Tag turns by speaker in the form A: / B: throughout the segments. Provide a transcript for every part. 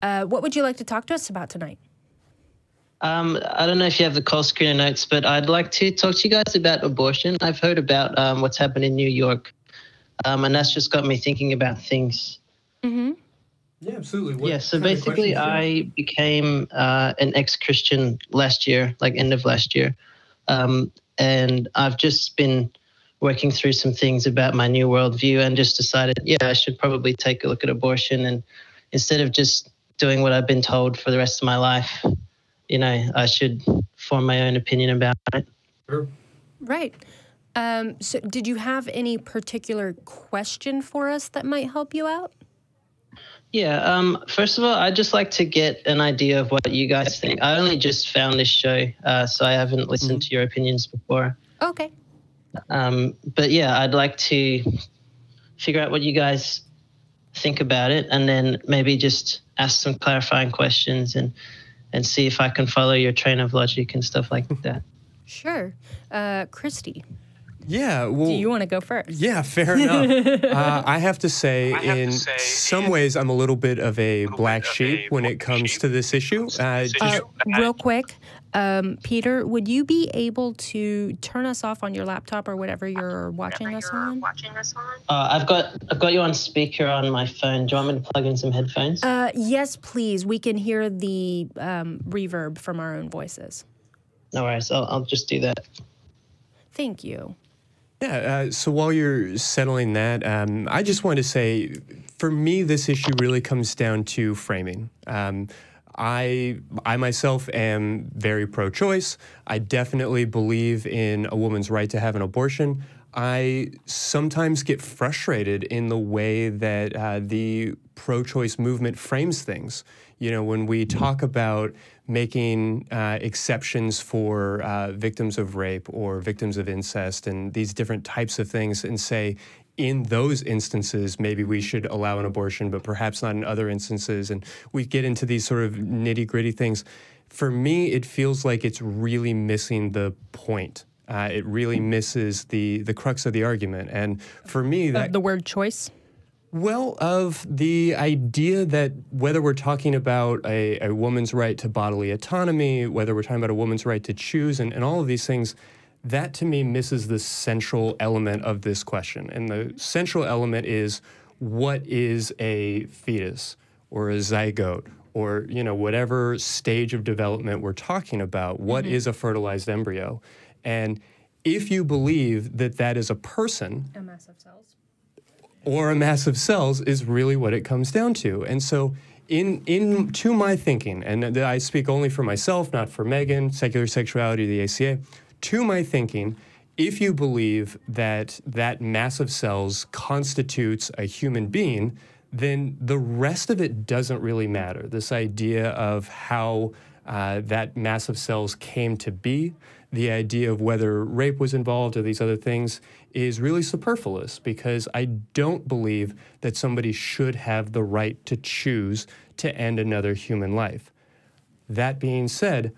A: What would you like to talk to us about tonight?
B: I don't know if you have the call screener notes, but I'd like to talk to you guys about abortion. I've heard about what's happened in New York, and that's just got me thinking about things.
A: Mm-hmm.
C: Yeah, absolutely.
B: Yeah, so basically I became an ex-Christian last year, like end of last year, and I've just been working through some things about my new worldview and just decided, yeah, I should probably take a look at abortion, and instead of just doing what I've been told for the rest of my life, you know, I should form my own opinion about it.
C: Sure.
A: Right. So did you have any particular question for us that might help you out?
B: Yeah, first of all, I'd just like to get an idea of what you guys think. I only just found this show, so I haven't listened to your opinions before.
A: Okay.
B: But yeah, I'd like to figure out what you guys think about it, and then maybe just ask some clarifying questions and see if I can follow your train of logic and stuff like that.
A: Sure. Christy.
C: Yeah, well...
A: Do you want to go first?
C: Yeah, fair enough. I have to say, in some ways, I'm a little bit of a black sheep when it comes to this issue.
A: Real quick, Peter, would you be able to turn us off on your laptop or whatever you're watching us on?
B: I've got you on speaker on my phone. Do you want me to plug in some headphones?
A: Yes, please. We can hear the reverb from our own voices.
B: No worries. I'll just do that.
A: Thank you.
C: Yeah, so while you're settling that, I just want to say, for me, this issue really comes down to framing. I myself am very pro-choice. I definitely believe in a woman's right to have an abortion. I sometimes get frustrated in the way that the pro-choice movement frames things. You know, when we talk about making exceptions for victims of rape or victims of incest and these different types of things, and say, in those instances, maybe we should allow an abortion, but perhaps not in other instances. And we get into these sort of nitty-gritty things. For me, it feels like it's really missing the point. It really misses the crux of the argument. And for me, that...
A: the word choice?
C: Well, of the idea that whether we're talking about a woman's right to bodily autonomy, whether we're talking about a woman's right to choose, and all of these things, that to me misses the central element of this question. And the central element is, what is a fetus or a zygote or, you know, whatever stage of development we're talking about? What is a fertilized embryo? And if you believe that that is a person...
A: A mass of cells.
C: Or a mass of cells is really what it comes down to. And so to my thinking, and I speak only for myself, not for Megan, Secular Sexuality, the ACA, to my thinking, if you believe that that mass of cells constitutes a human being, then the rest of it doesn't really matter. This idea of how that mass of cells came to be, the idea of whether rape was involved or these other things is really superfluous, because I don't believe that somebody should have the right to choose to end another human life. That being said,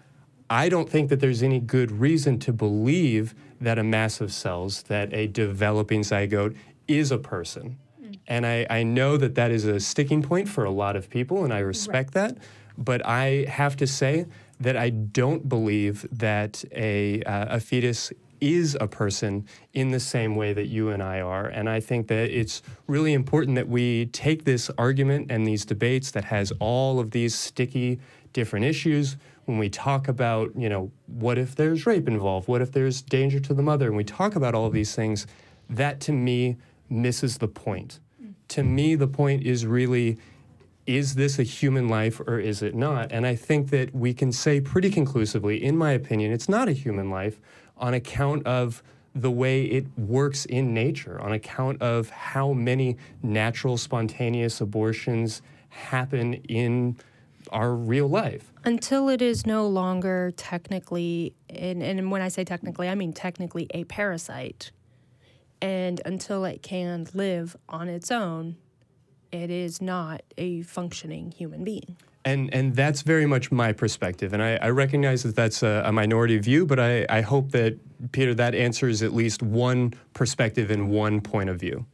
C: I don't think that there's any good reason to believe that a mass of cells, that a developing zygote, is a person. And I know that that is a sticking point for a lot of people, and I respect that. But I have to say that I don't believe that a fetus is a person in the same way that you and I are. And I think that it's really important that we take this argument and these debates that has all of these sticky different issues when we talk about, you know, what if there's rape involved? What if there's danger to the mother? And we talk about all of these things, that to me misses the point. To me, the point is really, is this a human life or is it not? And I think that we can say pretty conclusively, in my opinion, it's not a human life on account of the way it works in nature, on account of how many natural spontaneous abortions happen in our real life.
A: Until it is no longer technically, and when I say technically, I mean technically a parasite, and until it can live on its own, it is not a functioning human being.
C: And that's very much my perspective, and I recognize that that's a minority view, but I hope that, Peter, that answers at least one perspective and one point of view.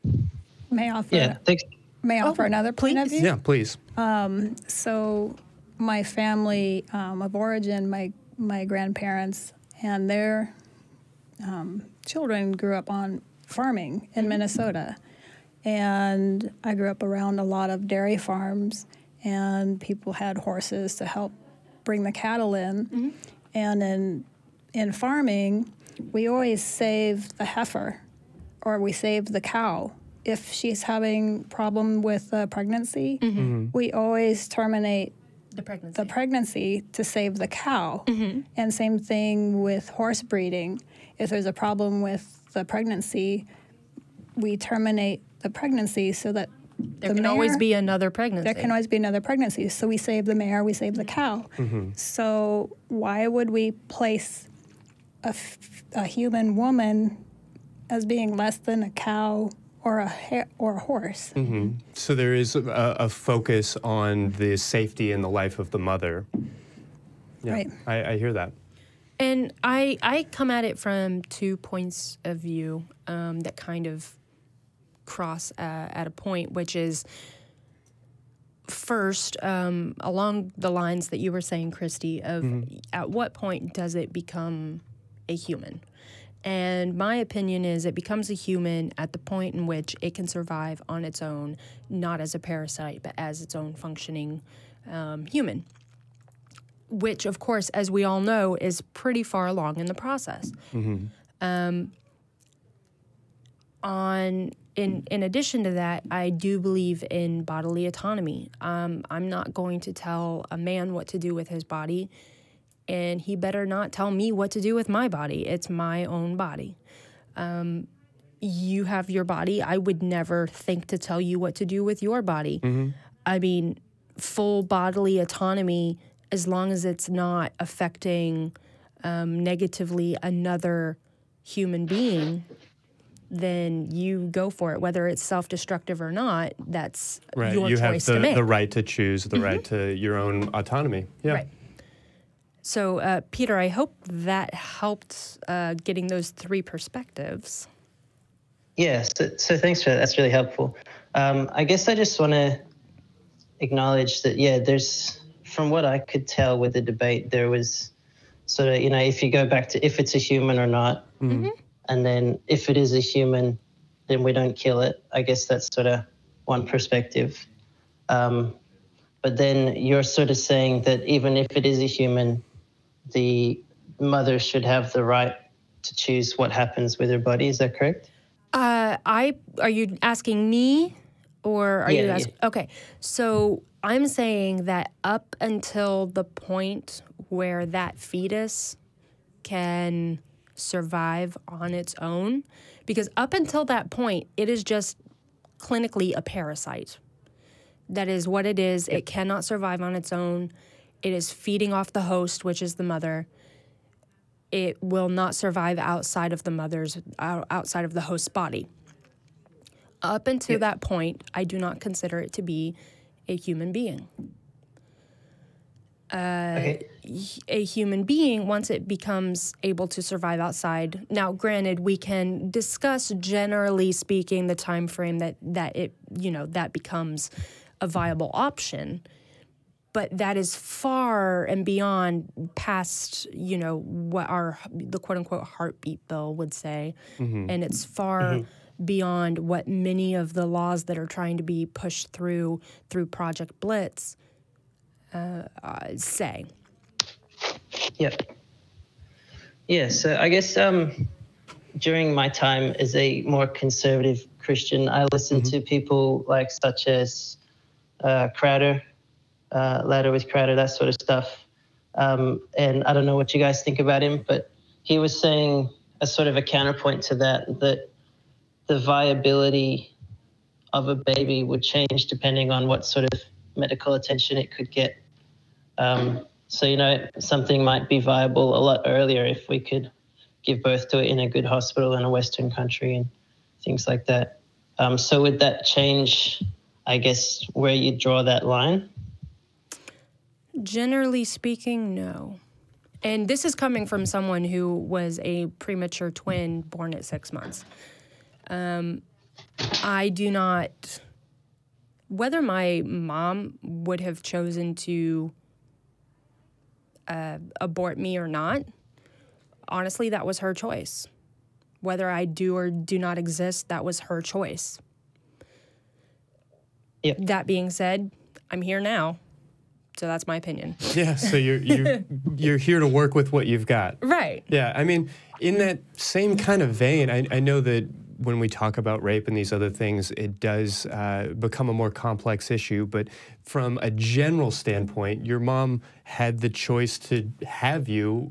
D: May I offer,
B: yeah, thanks.
D: May I offer another point of view?
C: Yeah, please.
D: So my family of origin, my grandparents and their children grew up on farming in Minnesota. And I grew up around a lot of dairy farms, and people had horses to help bring the cattle in. And in farming, we always save the heifer, or we save the cow. If she's having problem with pregnancy, we always terminate the pregnancy to save the cow. And same thing with horse breeding. If there's a problem with the pregnancy, we terminate the pregnancy so that
A: there can always be another pregnancy.
D: There can always be another pregnancy. So we save the mare, we save the cow. So why would we place a human woman as being less than a cow or a horse?
C: So there is a focus on the safety and the life of the mother. Yeah,
D: Right.
C: I hear that.
A: And I come at it from 2 points of view that kind of cross at a point, which is first, along the lines that you were saying, Christy, of at what point does it become a human? And my opinion is it becomes a human at the point in which it can survive on its own, not as a parasite, but as its own functioning human. Which, of course, as we all know, is pretty far along in the process. In addition to that, I do believe in bodily autonomy. I'm not going to tell a man what to do with his body, and he better not tell me what to do with my body. It's my own body. You have your body. I would never think to tell you what to do with your body. I mean, full bodily autonomy, as long as it's not affecting negatively another human being, then you go for it. Whether it's self-destructive or not, that's your choice to make.
C: You have the right to choose, the right to your own autonomy. Yeah.
A: Right. So, Peter, I hope that helped getting those 3 perspectives.
B: Yeah, so thanks for that. That's really helpful. I guess I just want to acknowledge that, there's, from what I could tell with the debate, there was sort of, if you go back to if it's a human or not, and then if it is a human, then we don't kill it. I guess that's sort of one perspective. But then you're sort of saying that even if it is a human, the mother should have the right to choose what happens with her body. Is that correct?
A: Are you asking me, or are you asking? Yeah. Okay, so I'm saying that up until the point where that fetus can survive on its own, because up until that point, it is just clinically a parasite. That is what it is. It cannot survive on its own. It is feeding off the host, which is the mother. It will not survive outside of the host's body. Up until that point, I do not consider it to be a human being. A human being, once it becomes able to survive outside. Now, granted, we can discuss, generally speaking, the time frame that it that becomes a viable option. But that is far and beyond past, what the quote-unquote heartbeat bill would say. And it's far beyond what many of the laws that are trying to be pushed through Project Blitz say.
B: Yeah, so I guess during my time as a more conservative Christian, I listened to people like such as Crowder, Ladder with Crowder, that sort of stuff. And I don't know what you guys think about him, but he was saying a sort of a counterpoint to that the viability of a baby would change depending on what sort of medical attention it could get. So, something might be viable a lot earlier if we could give birth to it in a good hospital in a Western country and things like that. So would that change, I guess, where you draw that line?
A: Generally speaking, no. And this is coming from someone who was a premature twin born at 6 months. I do not whether my mom would have chosen to abort me or not, honestly, that was her choice. Whether I do or do not exist, that was her choice.
B: Yep.
A: That being said, I'm here now, so that's my opinion.
C: Yeah, so you're here to work with what you've got.
A: Right.
C: Yeah, I mean, in that same kind of vein, I know that when we talk about rape and these other things, it does become a more complex issue. But from a general standpoint, your mom had the choice to have you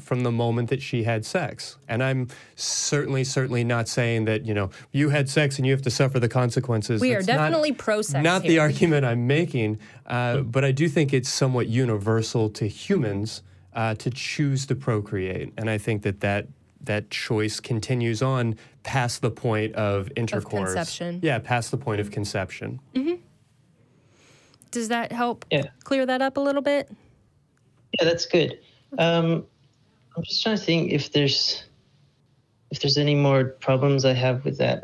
C: from the moment that she had sex. And I'm certainly not saying that, you know, you had sex and you have to suffer the consequences.
A: We are definitely pro-sex
C: Not
A: here.
C: the argument I'm making, but I do think it's somewhat universal to humans to choose to procreate. And I think that choice continues on past the point of intercourse.
A: Of conception.
C: Yeah, past the point of conception.
A: Mm-hmm. Does that help
B: Yeah.
A: clear that up a little bit?
B: Yeah, that's good. I'm just trying to think if there's any more problems I have with that.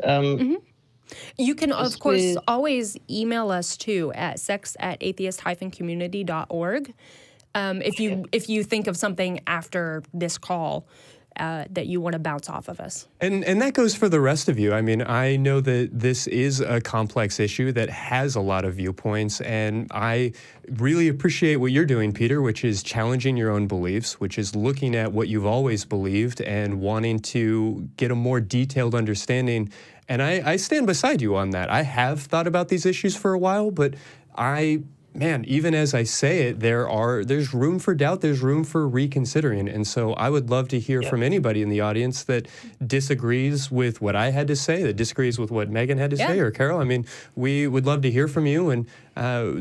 A: You can, of
B: Just
A: course,
B: with-
A: always email us too at sex@atheist-community.org. If you think of something after this call that you want to bounce off of us.
C: And that goes for the rest of you. I mean, I know that this is a complex issue that has a lot of viewpoints, and I really appreciate what you're doing, Peter, which is challenging your own beliefs, which is looking at what you've always believed and wanting to get a more detailed understanding. And I stand beside you on that. I have thought about these issues for a while, but man, even as I say it, there's room for doubt, there's room for reconsidering. And so I would love to hear from anybody in the audience that disagrees with what I had to say, that disagrees with what Megan had to say, or Carol. I mean, we would love to hear from you. And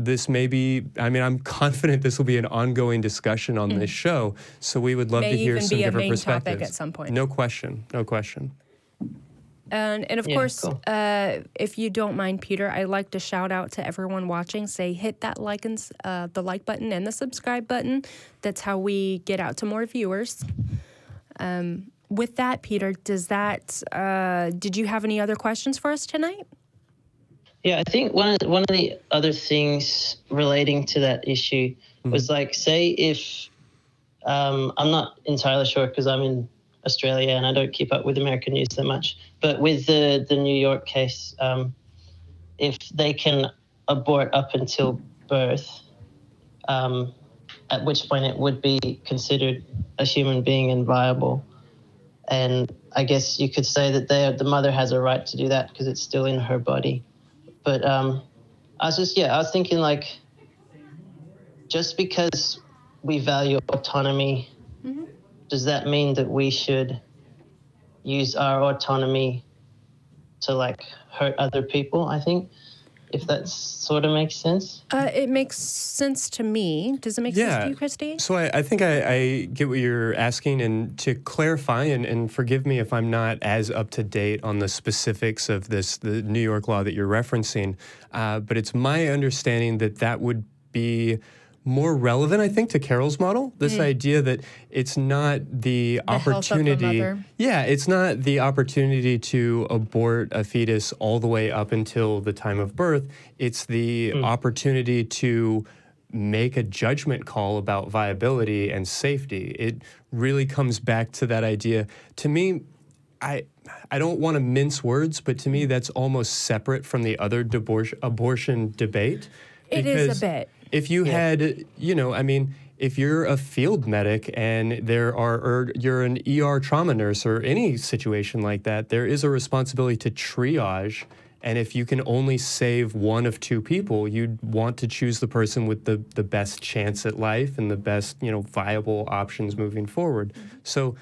C: this may be, I mean, I'm confident this will be an ongoing discussion on this show. So we would love to hear some different perspectives.
A: May even be a main topic at some point.
C: No question, no question.
A: And of course,
B: cool.
A: if you don't mind, Peter, I'd like to shout out to everyone watching. Say, hit that the like button and the subscribe button. That's how we get out to more viewers. With that, Peter, did you have any other questions for us tonight?
B: Yeah, I think one of the other things relating to that issue was like, say if I'm not entirely sure because I'm in Australia and I don't keep up with American news so much, but with the New York case, if they can abort up until birth, at which point it would be considered a human being and viable. And I guess you could say that the mother has a right to do that because it's still in her body. But I was thinking, like, just because we value autonomy, does that mean that we should use our autonomy to, like, hurt other people, I think, if that sort of makes sense?
A: It makes sense to me. Does it make sense to you, Christy?
C: So I think I get what you're asking, and to clarify, and forgive me if I'm not as up to date on the specifics of the New York law that you're referencing, but it's my understanding that would be more relevant, I think, to Carol's model. This idea that it's not the opportunity.
A: Health of the mother.
C: Yeah, it's not the opportunity to abort a fetus all the way up until the time of birth. It's the opportunity to make a judgment call about viability and safety. It really comes back to that idea. To me, I don't want to mince words, but to me that's almost separate from the other abortion debate.
A: It is a bit.
C: If you had, if you're a field medic and or you're an ER trauma nurse or any situation like that, there is a responsibility to triage. And if you can only save one of two people, you'd want to choose the person with the best chance at life and the best, viable options moving forward. So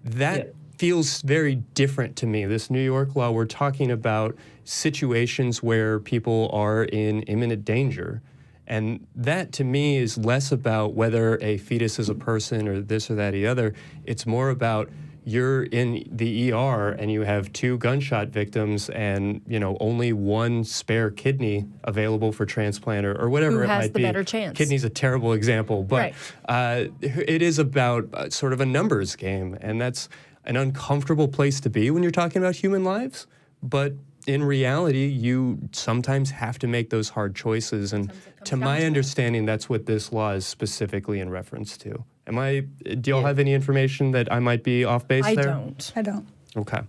C: that feels very different to me. This New York law, we're talking about situations where people are in imminent danger. And that, to me, is less about whether a fetus is a person or this or that or the other. It's more about you're in the ER and you have two gunshot victims and, only one spare kidney available for transplant or whatever
A: Who
C: it
A: has
C: might
A: the
C: be.
A: better chance?
C: Kidney's a terrible example, but it is about sort of a numbers game. And that's an uncomfortable place to be when you're talking about human lives. But in reality, you sometimes have to make those hard choices. And to my understanding, that's what this law is specifically in reference to. Do y'all have any information that I might be off base there?
D: I don't.
C: Okay.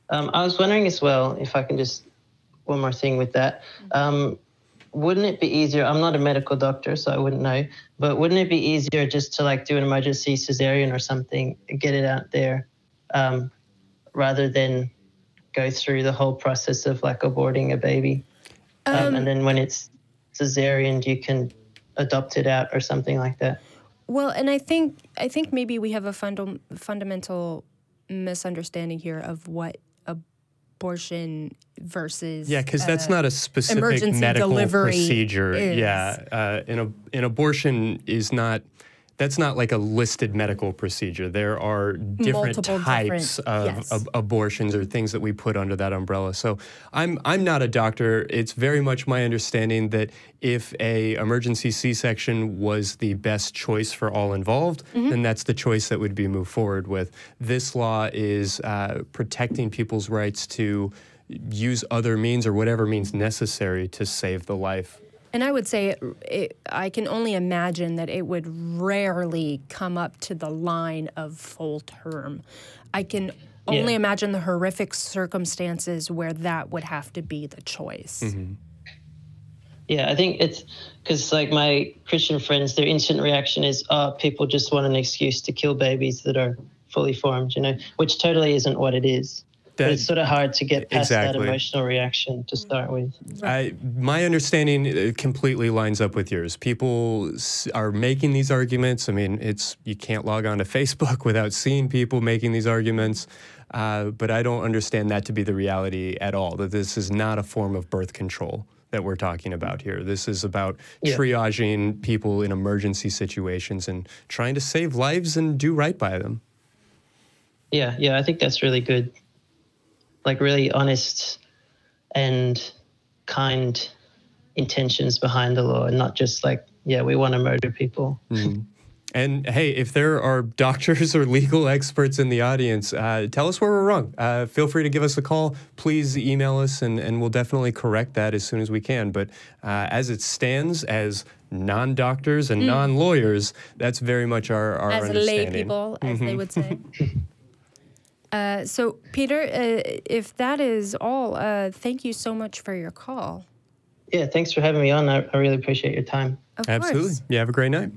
B: I was wondering as well, if I can just, one more thing with that. Wouldn't it be easier, I'm not a medical doctor, so I wouldn't know, but wouldn't it be easier just to like do an emergency cesarean or something, get it out there, rather than go through the whole process of like aborting a baby? And then when it's cesarean, you can adopt it out or something like that.
A: Well, and I think maybe we have a fundamental misunderstanding here of what abortion versus
C: because that's not a specific
A: emergency
C: medical
A: delivery
C: procedure.
A: Is.
C: An abortion is not. That's not like a listed medical procedure. There are different types of abortions or things that we put under that umbrella. So I'm not a doctor. It's very much my understanding that if a emergency C-section was the best choice for all involved, then that's the choice that would be moved forward with. This law is protecting people's rights to use other means or whatever means necessary to save the life.
A: And I would say I can only imagine that it would rarely come up to the line of full term. I can only imagine the horrific circumstances where that would have to be the choice.
B: Yeah, I think it's because like my Christian friends, their instant reaction is, people just want an excuse to kill babies that are fully formed, which totally isn't what it is. But it's sort of hard to get past that emotional reaction to start with.
C: My understanding completely lines up with yours. People are making these arguments. I mean, you can't log on to Facebook without seeing people making these arguments. But I don't understand that to be the reality at all, that this is not a form of birth control that we're talking about here. This is about triaging people in emergency situations and trying to save lives and do right by them.
B: Yeah, I think that's really good. Like really honest and kind intentions behind the law, and not just like, we want to murder people.
C: And hey, if there are doctors or legal experts in the audience, tell us where we're wrong. Feel free to give us a call. Please email us, and we'll definitely correct that as soon as we can. But as it stands, as non-doctors and non-lawyers, that's very much our understanding.
A: As lay people, as they would say. So, Peter, if that is all, thank you so much for your call.
B: Yeah, thanks for having me on. I really appreciate your time.
A: Of course.
C: Absolutely. You have a great night.